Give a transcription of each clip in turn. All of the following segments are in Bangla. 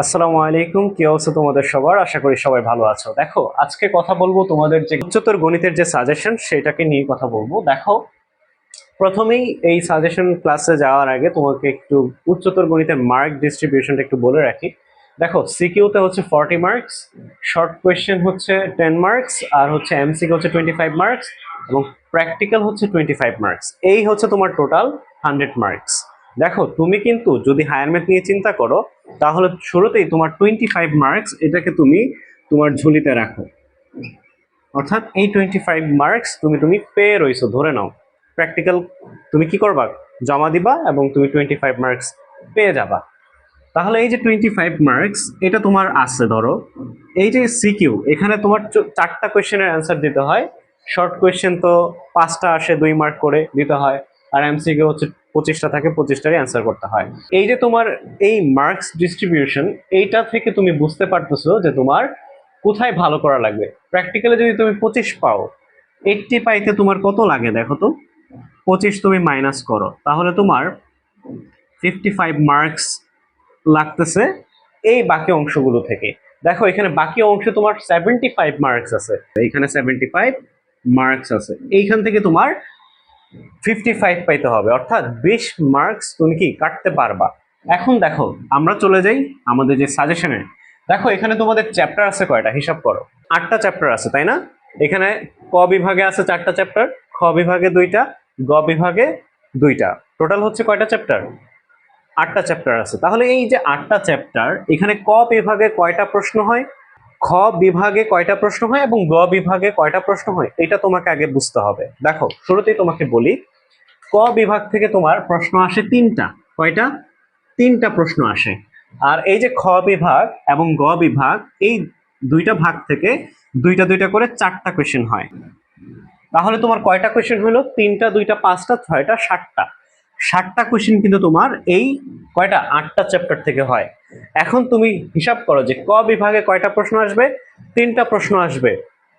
আসসালামু আলাইকুম, কি অবস্থা তোমাদের সবার? আশা করি সবাই ভালো আছো। দেখো, আজকে কথা বলবো তোমাদের যে উচ্চতর গণিতের যে সাজেশন সেটাকে নিয়ে কথা বলবো। দেখো, প্রথমেই এই সাজেশন ক্লাসে যাওয়ার আগে তোমাকে একটু উচ্চতর গণিতের মার্ক ডিস্ট্রিবিউশনটা একটু বলে রাখি। দেখো, সিকিউতে হচ্ছে 40 মার্কস, শর্ট কোয়েশ্চেন হচ্ছে 10 মার্কস, আর হচ্ছে এমসিকিউ হচ্ছে 25 মার্কস, এবং প্র্যাকটিক্যাল হচ্ছে 25 মার্কস। এই হচ্ছে তোমার টোটাল 100 মার্কস। দেখো, তুমি কিন্তু যদি হায়ার ম্যাথ নিয়ে চিন্তা করো তাহলে শুরুতেই তোমার 25 মার্কস এটাকে তুমি তোমার ঝুলিতে রাখো, অর্থাৎ এই 25 মার্কস তুমি তুমি পেয়ে রইছো ধরে নাও। প্র্যাকটিক্যাল তুমি কি করবা? জমা দিবা এবং তুমি 25 মার্কস পেয়ে যাবা। তাহলে এই যে 25 মার্কস এটা তোমার আছে ধরো। এই যে সিকিউ, এখানে তোমার 4টা কোয়েশ্চেনের অ্যান্সার দিতে হয়। শর্ট কোয়েশ্চেন তো 5টা আসে, 2 মার্ক করে দিতে হয়। আর এমসিকিউ হচ্ছে 25টা থাকে, 25টারই অ্যান্সার করতে হয়। এই যে তোমার এই মার্কস ডিস্ট্রিবিউশন, এইটা থেকে তুমি বুঝতে পারতেছো যে তোমার কোথায় ভালো করা লাগবে। প্র্যাকটিক্যালি যদি তুমি 25 পাও, 80 পাইতে তোমার কত লাগে দেখো তো। 25 তুমি মাইনাস করো, তাহলে তোমার 55 মার্কস লাগতেছে এই বাকি অংশগুলো থেকে। দেখো, এখানে বাকি অংশে তোমার 75 মার্কস আছে, এখানে 75 মার্কস আছে, এইখান থেকে তোমার 55 পাইতে হবে, অর্থাৎ 20 মার্কস তুমি কি কাটতে পারবা। এখন দেখো, আমরা চলে যাই আমাদের যে সাজেশনে। দেখো, এখানে তোমাদের চ্যাপ্টার আছে কয়টা হিসাব করো। 8টা চ্যাপ্টার আছে, তাই না? এখানে ক বিভাগে আছে 4টা চ্যাপ্টার, খ বিভাগে 2টা, গ বিভাগে 2টা। টোটাল হচ্ছে কয়টা চ্যাপ্টার? 8টা চ্যাপ্টার আছে। তাহলে এই যে 8টা চ্যাপ্টার, এখানে ক বিভাগে কয়টা প্রশ্ন হয়, খ বিভাগে কয়টা প্রশ্ন হয় এবং গ বিভাগে কয়টা প্রশ্ন হয়, এটা তোমাকে আগে বুঝতে হবে। দেখো, শুরুতেই তোমাকে বলি, ক বিভাগ থেকে তোমার প্রশ্ন আসে 3টা। কয়টা? 3টা প্রশ্ন আসে। আর এই যে খ বিভাগ এবং গ বিভাগ, এই 2টা ভাগ থেকে 2টা 2টা করে 4টা কোয়েশ্চেন হয়। তাহলে তোমার কয়টা কোয়েশ্চেন হলো? 3টা, 2টা, 5টা, 6টা, 7টা। 7টা কোয়েশ্চেন কিন্তু তোমার এই কয়টা 8টা চ্যাপ্টার থেকে হয়। এখন তুমি হিসাব করো যে ক বিভাগে কয়টা প্রশ্ন আসবে। 3টা প্রশ্ন আসবে।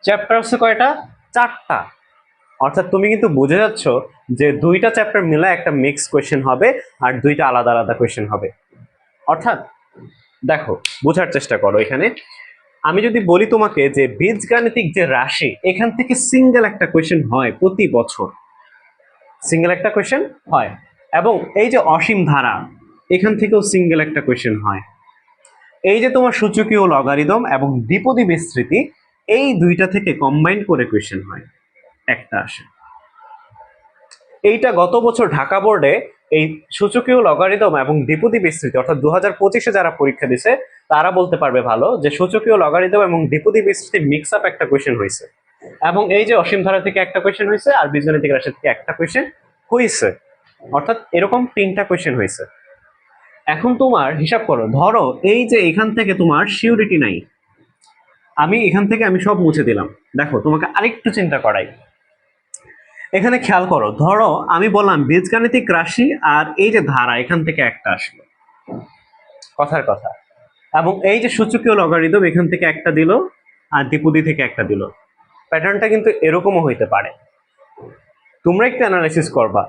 চ্যাপ্টার হচ্ছে কয়টা? 4টা। অর্থাৎ তুমি কিন্তু বুঝে যাচ্ছ যে 2টা চ্যাপ্টার মিলে একটা মিক্স কোয়েশ্চেন হবে, আর 2টা আলাদা আলাদা কোয়েশ্চেন হবে। অর্থাৎ দেখো, বোঝার চেষ্টা করো। এখানে আমি যদি বলি তোমাকে যে বীজগাণিতিক যে রাশি, এখান থেকে সিঙ্গেল একটা কোয়েশ্চেন হয় প্রতি বছর, সিঙ্গেল একটা কোয়েশ্চেন হয়। এবং এই যে অসীম ধারা, এখান থেকেও সিঙ্গেল একটা কোয়েশ্চেন হয়। এই যে তোমার সূচকীয় লগারিদম এবং দ্বিপদী বিস্তৃতি, এই 2টা থেকে কম্বাইন করে কোয়েশ্চেন হয়, একটা আসে। এইটা গত বছর ঢাকা বোর্ডে এই সূচকীয় লগারিদম এবং দ্বিপদী বিস্তৃতি, অর্থাৎ 2025-এ যারা পরীক্ষা দিছে তারা বলতে পারবে ভালো যে সূচকীয় লগারিদম এবং দ্বিপদী বিস্তৃতি মিক্স আপ একটা কোয়েশ্চেন হয়েছে। এবং এই যে অসীম ধারা থেকে একটা কোয়েশ্চেন হয়েছে, আর বীজগাণিতিক রাশি থেকে একটা কোয়েশ্চেন হয়েছে, অর্থাৎ এরকম 3টা কোয়েশ্চেন হয়েছে। এখন তোমার হিসাব করো, ধরো এই যে এখান থেকে তোমার সিউরিটি নাই, আমি এখান থেকে আমি সব মুছে দিলাম। দেখো, তোমাকে আরেকটু চিন্তা করাই। এখানে খেয়াল করো, ধরো আমি বললাম বীজগাণিতিক রাশি আর এই যে ধারা, এখান থেকে একটা আসলো, কথার কথা। এবং এই যে সূচকীয় লগারিদম, এখান থেকে একটা দিল, আর দ্বিপদী থেকে একটা দিল। প্যাটার্নটা কিন্তু এরকমও হইতে পারে। তোমরা একটু অ্যানালাইসিস করবা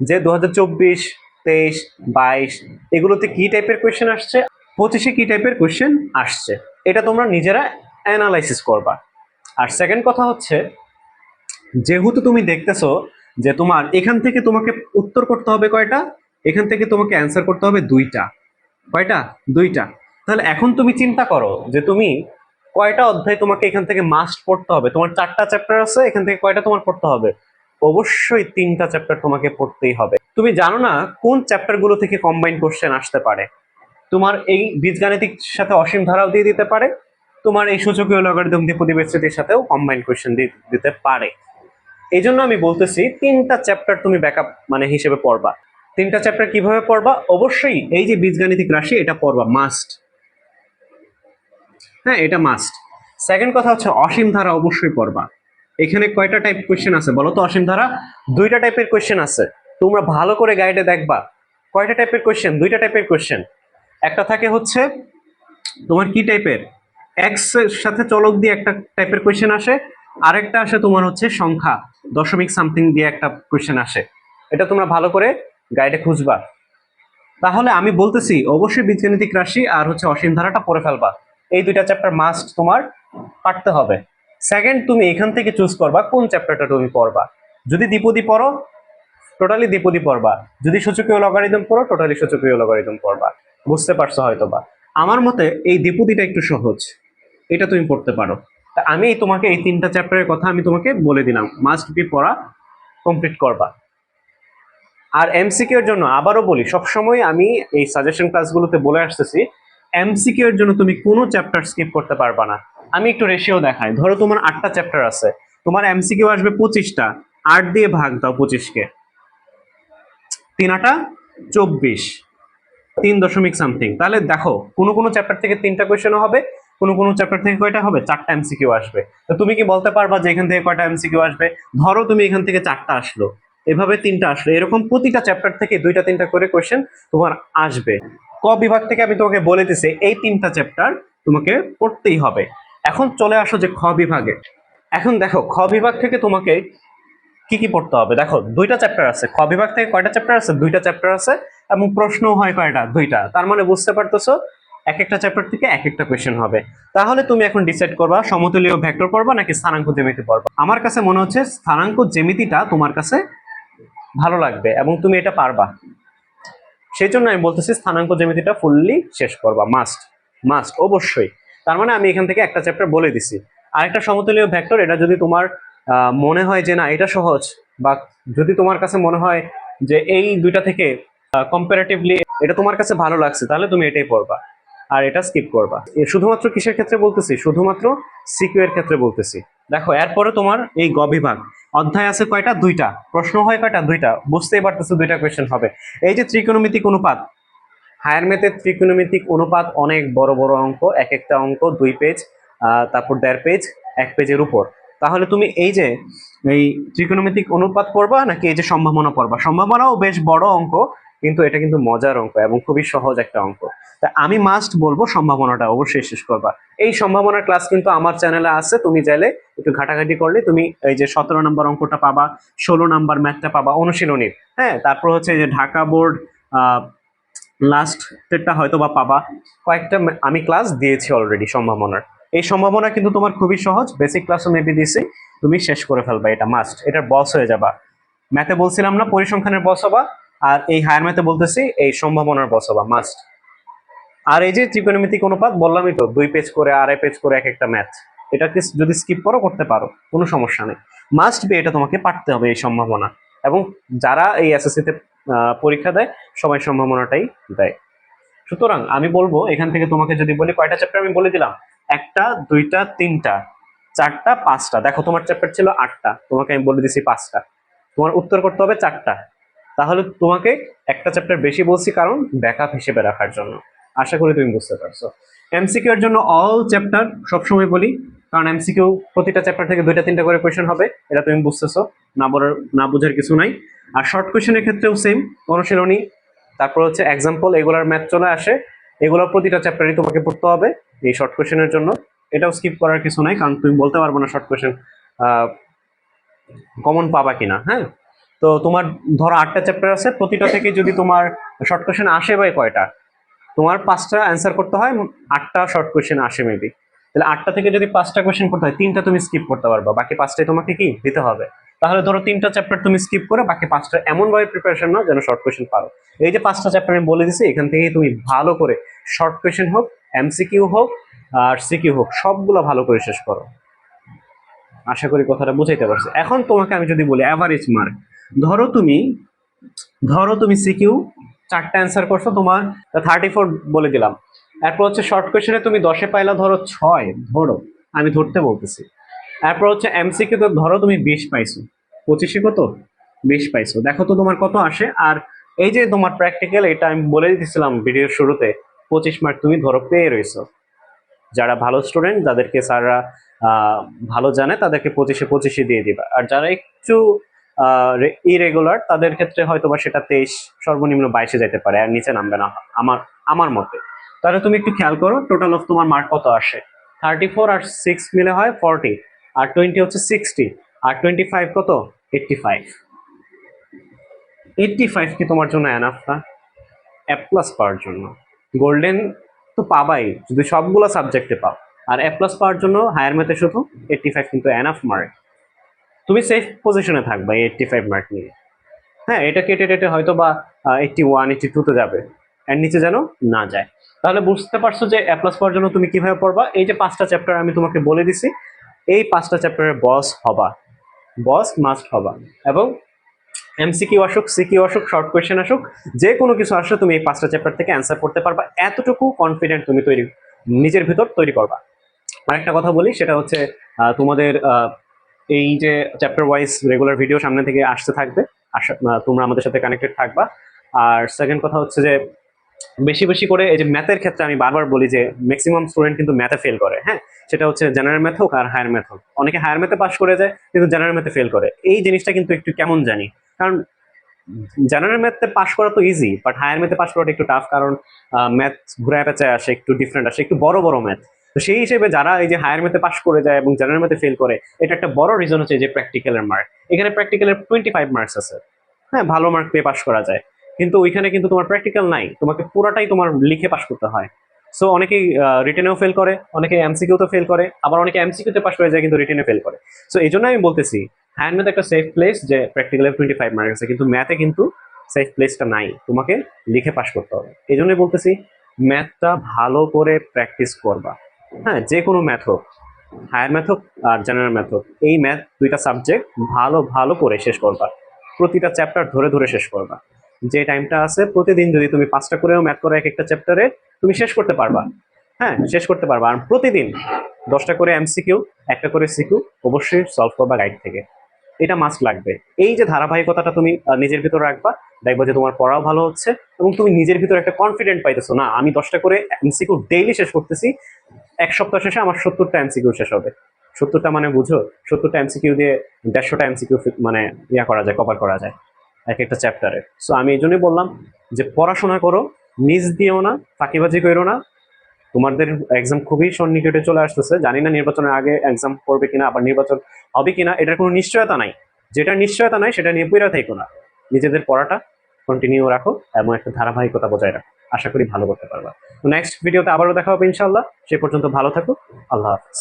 যে 2024, 23, 22 এগুলোতে কি টাইপের কোয়েশ্চেন আসছে, 25-এ কি টাইপের কোয়েশ্চেন আসছে, এটা তোমরা নিজেরা অ্যানালাইসিস করবা। আর সেকেন্ড কথা হচ্ছে, যেহেতু তুমি দেখতেছো যে তোমার এখান থেকে তোমাকে উত্তর করতে হবে কয়টা, এখান থেকে তোমাকে অ্যান্সার করতে হবে 2টা। কয়টা? 2টা। তাহলে এখন তুমি চিন্তা করো যে তুমি কয়টা অধ্যায় তোমাকে এখান থেকে মাস্ট পড়তে হবে। তোমার 4টা চ্যাপ্টার আছে, এখান থেকে কয়টা তোমার পড়তে হবে? অবশ্যই 3টা চ্যাপ্টার তোমাকে পড়তেই হবে। তুমি জানো না কোন চ্যাপ্টার গুলো থেকে কম্বাইন কোশ্চেন আসতে পারে। তোমার এই বীজগাণিতিক সাথে অসীম ধারাও দিয়ে দিতে পারে, তোমার এই সূচকীয় লগারিদম দ্বিপদী বিস্তৃতির সাথেও কম্বাইন কোশ্চেন দিতে পারে। এই জন্য আমি বলতেছি 3টা চ্যাপ্টার তুমি ব্যাকআপ মানে হিসেবে পড়বা। 3টা চ্যাপ্টার কিভাবে পড়বা? অবশ্যই এই যে বীজগাণিতিক রাশি, এটা পড়বা মাস্ট। হ্যাঁ, এটা মাস্ট। সেকেন্ড কথা হচ্ছে অসীম ধারা অবশ্যই পড়বা। এখানে কয়টা টাইপ কোয়েশ্চেন আছে বলো তো? অসীম ধারা 2টা টাইপের কোয়েশ্চেন আছে। তোমরা ভালো করে গাইডে দেখবা কয়টা টাইপের কোয়েশ্চেন। 2টা টাইপের কোয়েশ্চেন। একটা থাকে হচ্ছে তোমার কি টাইপের, এক্স এর সাথে চলক দিয়ে একটা টাইপের কোয়েশ্চেন আসে, আরেকটা আসে তোমার হচ্ছে সংখ্যা দশমিক সামথিং দিয়ে একটা কোয়েশ্চেন আসে। এটা তোমরা ভালো করে গাইডে খুঁজবা। তাহলে আমি বলতেছি অবশ্যই বীজগাণিতিক রাশি আর হচ্ছে অসীম ধারাটা পড়ে ফেলবা। এই দুইটা চ্যাপ্টার মাস্ট তোমার পারতে হবে। সেকেন্ড, তুমি এখান থেকে চুজ করবা কোন চ্যাপ্টারটা তুমি পড়বা। যদি দ্বিপদী পড়ো, টোটালি দ্বিপদী পড়বা। যদি সূচকীয় লগারিদম পড়ো, টোটালি সূচকীয় লগারিদম পড়বা। বুঝতে পারছো হয়তোবা। আমার মতে এই দ্বিপদীটা একটু সহজ, এটা তুমি পড়তে পারো। তা আমি তোমাকে এই তিনটা চ্যাপ্টারের কথা আমি তোমাকে বলে দিলাম, মাস্ট বি পড়া কমপ্লিট করবা। আর এমসিকিউ এর জন্য আবারও বলি, সবসময় আমি এই সাজেশন ক্লাসগুলোতে বলে আসতেছি, এমসিকিউ এর জন্য তুমি কোনো চ্যাপ্টার স্কিপ করতে পারবা না। আমি একটু রেশিও দেখাই। ধরো তোমার 8টা চ্যাপ্টার আছে, তোমার এমসিকিউ আসবে 25টা, 8 দিয়ে ভাগ দাও 25কে, 3 8 24, 3 দশমিক সামথিং। তাহলে দেখো কোনো কোনো চ্যাপ্টার থেকে 3টা কোয়েশ্চেন হবে, কোনো কোনো চ্যাপ্টার থেকে কয়টা হবে, 4টা এমসিকিউ আসবে। তো তুমি কি বলতে পারবা যে এখান থেকে কয়টা এমসিকিউ আসবে? ধরো তুমি এখান থেকে 4টা আসলো, এভাবে 3টা আসলো, এরকম প্রতিটা চ্যাপ্টার থেকে 2টা 3টা করে কোয়েশ্চেন তোমার আসবে। ক বিভাগ থেকে আমি তোমাকে বলে দিছি এই 3টা চ্যাপ্টার তোমাকে পড়তেই হবে। এখন চলে আসো যে খ বিভাগে। এখন দেখো খ বিভাগ থেকে তোমাকে কি কি পড়তে হবে। দেখো 2টা চ্যাপ্টার আছে খ বিভাগ থেকে। কয়টা চ্যাপ্টার আছে? 2টা চ্যাপ্টার আছে, এবং প্রশ্ন হয় কয়টা? 2টা। তার মানে বুঝতে পারতেছো এক একটা চ্যাপ্টার থেকে এক একটা কোয়েশ্চেন হবে। তাহলে তুমি এখন ডিসাইড করবা সমতুলীয় ভেক্টর পড়বা নাকি স্থানাঙ্ক জ্যামিতি পড়বা। আমার কাছে মনে হচ্ছে স্থানাঙ্ক জ্যামিতিটা তোমার কাছে ভালো লাগবে এবং তুমি এটা পারবা। সেই জন্য আমি বলতেছি স্থানাঙ্ক জ্যামিতিটা ফুললি শেষ করবা, মাস্ট মাস্ট অবশ্যই। তার মানে আমি এখান থেকে একটা চ্যাপ্টার বলে দিছি। আর একটা সমতুলীয় ভেক্টর, এটা যদি তোমার মনে হয় যে না এটা সহজ, বা যদি তোমার কাছে মনে হয় যে এই দুইটা থেকে কম্পারেটিভলি এটা তোমার কাছে ভালো লাগছে, তাহলে তুমি এটাই পড়বা আর এটা স্কিপ করবা। শুধুমাত্র কিসের ক্ষেত্রে বলতেছি? শুধুমাত্র সিকিউ এর ক্ষেত্রে বলতেছি। দেখো এরপরে তোমার এই গ বিভাগ অধ্যায় আছে কয়টা? 2টা। প্রশ্ন হয় কয়টা? 2টা। বুঝতেই পারতেছো 2টা কোয়েশ্চেন হবে। এই যে ত্রিকোণমিতিক অনুপাত, হায়ার ম্যাথের ত্রিকোণমিতিক অনুপাত অনেক বড় বড় অঙ্ক, এক একটা অঙ্ক 2 পেজ, তারপর 1.5 পেজ, 1 পেজের উপর। তাহলে তুমি এই যে এই ত্রিকোণমিতিক অনুপাত পড়বা নাকি এই যে সম্ভাবনা পড়বা? সম্ভাবনাও বেশ বড় অঙ্ক, কিন্তু এটা কিন্তু মজার অঙ্ক এবং খুবই সহজ একটা অঙ্ক। তা আমি মাস্ট বলবো সম্ভাবনাটা অবশ্যই শেষ করবা। এই সম্ভাবনার ক্লাস কিন্তু আমার চ্যানেলে আছে, তুমি চাইলে একটু ঘাটাঘাটি করলে তুমি এই যে 17 নম্বর অঙ্কটা পাবা, 16 নাম্বার ম্যাথটা পাবা অনুশীলনীর। হ্যাঁ, তারপর হচ্ছে যে ঢাকা বোর্ড লাস্ট ডেটটা হয়তো বা পাবা। কয়েকটা আমি ক্লাস দিয়েছি অলরেডি সম্ভাবনার। এই সম্ভাবনা কিন্তু তোমার খুবই সহজ, বেসিক ক্লাসও মেবি দিয়েছি, তুমি শেষ করে ফেলবা, এটা মাস্ট, এটার বস হয়ে যাবা। ম্যাথে বলছিলাম না পরিসংখ্যানের বস হবা, আর এই হায়ার ম্যাথে বলতেছি এই সম্ভাবনার বস হবা, মাস্ট। আর এই যে ত্রিকোণমিতিক অনুপাত বললামই তো, 2 পেজ করে 2.5 পেজ করে এক একটা ম্যাথ, এটাকে যদি স্কিপ করো করতে পারো, কোনো সমস্যা নেই। মাস্ট বি এটা তোমাকে পারতে হবে এই সম্ভাবনা। এবং যারা এই এসএসসি তে পরীক্ষা দেয় সবাই সম্ভাবনাটাই দেয়। সুতরাং আমি বলবো এখান থেকে তোমাকে যদি বলি কয়টা চ্যাপ্টার আমি বলে দিলাম, 1টা 2টা 3টা 4টা 5টা। দেখো তোমার চ্যাপ্টার ছিল 8টা, তোমাকে আমি বলে দিছি 5টা, তোমার উত্তর করতে হবে 4টা। তাহলে তোমাকে একটা চ্যাপ্টার বেশি বলছি কারণ ব্যাকআপ হিসেবে রাখার জন্য। আশা করি তুমি বুঝতে পারছো। এমসিকিউ এর জন্য অল চ্যাপ্টার সবসময় বলি, কারণ এমসিকিউ প্রতিটা চ্যাপ্টার থেকে 2টা 3টা করে কোয়েশ্চেন হবে, এটা তুমি বুঝতেছো, না বোঝার কিছু নাই। আর শর্ট কোয়েশ্চেনের ক্ষেত্রেও সেম, অনুশীলনী, তারপর হচ্ছে এক্সাম্পল, এগুলার ম্যাথ চলে আসে, এগুলোর প্রতিটা চ্যাপ্টারই তোমাকে পড়তে হবে এই শর্ট কোয়েশ্চেনের জন্য। এটাও স্কিপ করার কিছু নাই, কারণ তুমি বলতে পারবো না শর্ট কোয়েশ্চেন কমন পাবা কিনা। হ্যাঁ, তো তোমার ধরো 8টা চ্যাপ্টার আছে, প্রতিটা থেকে যদি তোমার শর্ট কোয়েশ্চেন আসে ভাই কয়টা, তোমার 5টা অ্যান্সার করতে হয়, 8টা শর্ট কোয়েশ্চেন আসে মেবি। তাহলে 8টা থেকে যদি 5টা কোয়েশ্চেন করতে হয়, 3টা তুমি স্কিপ করতে পারবা, বাকি 5টাই তোমাকে কি দিতে হবে। তাহলে ধরো 3টা চ্যাপ্টার তুমি স্কিপ করে বাকি 5টা এমন ভাবে প্রিপারেশন নাও যেন শর্ট কোয়েশ্চেন পারো। এই যে 5টা চ্যাপ্টার আমি বলে দিছি, এখান থেকে তুমি ভালো করে শর্ট কোয়েশ্চেন হোক, এমসিকিউ হোক আর সিকিউ হোক, সবগুলো ভালো করে শেষ করো। আশা করি কথাটা বুঝাইতে পারছি। এখন তোমাকে আমি যদি বলি অ্যাভারেজ মার্ক, ধরো তুমি সিকিউ 4টা অ্যান্সার করছো, তোমার 34 বলে দিলাম। এরপর হচ্ছে শর্ট কোয়েশ্চেনে তুমি 10-এ পাইলা ধরো 6, ধরো আমি ধরতে বলতেছি। এরপর হচ্ছে এমসিকিউ তো ধরো তুমি 20 পাইছো, 25-এ কত 20 পাইছো, দেখো তো তোমার কত আসে। আর এই যে তোমার প্র্যাকটিক্যাল, এটা আমি বলে দিতেছিলাম ভিডিওর শুরুতে, 25 মার্ক তুমি ধরো পেয়ে রয়েছো। যারা ভালো স্টুডেন্ট, যাদেরকে স্যাররা ভালো জানে, তাদেরকে 25-এ 25 দিয়ে দিবা। আর যারা একটু ইরেগুলার, তাদের ক্ষেত্রে হয়তো বা সেটা 23, সর্বনিম্ন 22-এ যেতে পারে, আর নিচে নামবে না আমার আমার মতে। তাহলে তুমি একটু খেয়াল করো টোটাল অফ তোমার মার্ক কত আসে। 34 আর 6 মিলে হয় 40, আর 20 হচ্ছে 60, আর 25 কত 85। 85 কি তোমার জন্য এনাফ না? A+ পাওয়ার জন্য। গোল্ডেন তো পাবাই যদি সবগুলো সাবজেক্টে পাও, আর A+ পাওয়ার জন্য হায়ার ম্যাথে শুধু 85 কিন্তু এনাফ মার্ক। তুমি সেফ পজিশনে থাকবা এই 85 মার্ক নিয়ে। হ্যাঁ, এটা কেটে টেটে হয়তো বা 81 82 তে যাবে, এর নিচে যেন না যায়। তাহলে বুঝতে পারছো যে A+ পাওয়ার জন্য তুমি কিভাবে পড়বা। এই যে 5টা চ্যাপ্টার আমি তোমাকে বলে দিছি, এই 5টা চ্যাপ্টারের বস হবা, বস মাস্ট হবা। এবং MCQ আসুক, সিকিউ আসুক, শর্ট কোয়েশ্চেন আসুক, যে কোনো কিছু আসলে তুমি এই 5টা চ্যাপ্টার থেকে অ্যান্সার করতে পারবা, এতটুকু কনফিডেন্ট তুমি নিজের ভিতর তৈরি করবা। আরেকটা কথা বলি, সেটা হচ্ছে তোমাদের এই যে চ্যাপ্টার ওয়াইজ রেগুলার ভিডিও সামনে থেকে আসতে থাকবে, তোমরা আমাদের সাথে কানেক্টেড থাকবা। আর সেকেন্ড কথা হচ্ছে যে বেশি বেশি করে এই যে ম্যাথের ক্ষেত্রে আমি বারবার বলি যে ম্যাক্সিমাম স্টুডেন্ট কিন্তু ম্যাথে ফেল করে। হ্যাঁ, সেটা হচ্ছে জেনারেল ম্যাথ হোক আর হায়ার ম্যাথ হোক, অনেকে হায়ার ম্যাথে পাস করে যায় কিন্তু জেনারেল ম্যাথে ফেল করে। এই জিনিসটা কিন্তু একটু কেমন জানি, কারণ জেনারেল ম্যাথে পাস করা তো ইজি, বাট হায়ার ম্যাথে পাস করাটা একটু টাফ, কারণ ম্যাথ ঘুরায় পেঁচায় আসে, একটু ডিফারেন্ট আসে, একটু বড় বড় ম্যাথ। তো সেই হিসেবে যারা এই যে হায়ার ম্যাথে পাস করে যায় এবং জেনারেল ম্যাথে ফেল করে, এটা একটা বড় রিজন হচ্ছে যে প্র্যাকটিক্যালের মার্ক। এখানে প্র্যাকটিক্যালের 25 মার্কস আছে। হ্যাঁ, ভালো মার্ক পেয়ে পাস করা যায়, কিন্তু ওইখানে কিন্তু তোমার প্র্যাকটিক্যাল নাই, তোমাকে পুরাটাই তোমার লিখে পাস করতে হয়। সো অনেকেই রিটেনেও ফেল করে, অনেকে এমসিকিউতে ফেল করে, আবার অনেকে এমসিকিউতে পাস করে যায় কিন্তু রিটেনে ফেল করে। সো এই জন্য আমি বলতেছি হায়ার ম্যাথ একটা সেফ প্লেস, যে প্র্যাকটিক্যালে 25 মার্ক আছে, কিন্তু ম্যাথে কিন্তু সেফ প্লেসটা নাই, তোমাকে লিখে পাস করতে হবে। এই জন্যই বলতেছি ম্যাথটা ভালো করে প্র্যাকটিস করবা। হ্যাঁ, যে কোনো ম্যাথ হোক, হায়ার ম্যাথ হোক আর জেনারেল ম্যাথ হোক, এই ম্যাথ দুইটা সাবজেক্ট ভালো ভালো করে শেষ করবা, প্রতিটা চ্যাপ্টার ধরে ধরে শেষ করবা। যে টাইমটা আছে প্রতিদিন যদি তুমি 5টা করেও ম্যাথ করো এক একটা চ্যাপ্টারে, তুমি শেষ করতে পারবা। হ্যাঁ, শেষ করতে পারবা। আর প্রতিদিন 10টা করে এমসিকিউ, একটা করে সিকিউ অবশ্যই সলভ করবা গাইড থেকে, এটা মাস্ট লাগবে। এই যে ধারাবাহিকতাটা তুমি নিজের ভিতর রাখবা, দেখবা যে তোমার পড়াও ভালো হচ্ছে এবং তুমি নিজের ভিতর একটা কনফিডেন্ট পাইতেছো, না আমি 10টা করে এমসিকিউ ডেইলি শেষ করতেছি, এক সপ্তাহ শেষে আমার 70টা এমসিকিউ শেষ হবে। 70টা মানে বুঝো, 70টা এমসিকিউ দিয়ে 150টা এমসিকিউ মানে করা যায়, কভার করা যায় এক একটা চ্যাপ্টারে। সো আমি এই জন্যই বললাম যে পড়াশোনা করো, মিস দিও না, ফাঁকিবাজি করো না। তোমাদের এক্সাম খুবই সন্নিকটে চলে আসতেছে, জানি না নির্বাচনের আগে এক্সাম করবে কিনা, আবার নির্বাচন হবে কিনা, এটার কোনো নিশ্চয়তা নাই। যেটা নিশ্চয়তা নাই সেটা নিয়ে পড়ে থেকো না, নিজেদের পড়াটা কন্টিনিউ রাখো এবং একটা ধারাবাহিকতা বজায় রাখো, আশা করি ভালো করতে পারবা। তো নেক্সট ভিডিওতে আবারও দেখা হবে ইনশাল্লাহ, সে পর্যন্ত ভালো থাকো, আল্লাহ হাফিজ।